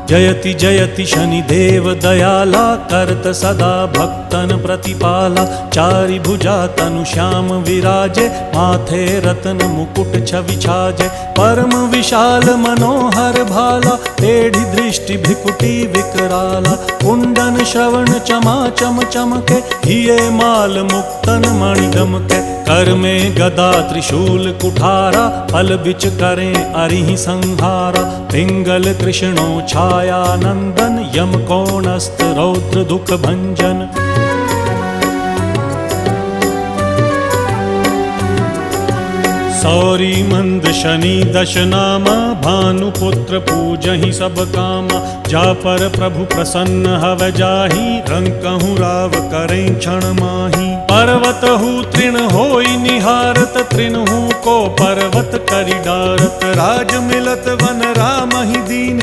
जयति जयति शनिदेव दयाला, करत सदा भक्तन प्रतिपाला। चारि भुजा तनु श्याम विराजे, माथे रत्न मुकुट छवि छाजे। परम विशाल मनोहर भाला, टेढ़ी दृष्टि भ्रिकुटी विकराला। कुंडन श्रवण चमा चम चमके, हिये माल मुक्तन मणि दमके। कर में गदा त्रिशूल कुठारा, फल बिच करें अरिहि संहारा। पिंगल कृष्णो छाया नंदन, यम कोणस्थ रौद्र दुख भंजन। सौरी मंद शनि दश नामा, भानुपुत्र पूजहि सब कामा। जा पर प्रभु प्रसन्न हव जाहि, रंकहु राव करें क्षण माहि। पर्वत हु तृण होई निहारत, तृण हु को पर्वत करि डारत। राज मिलत वन राम ही दीन,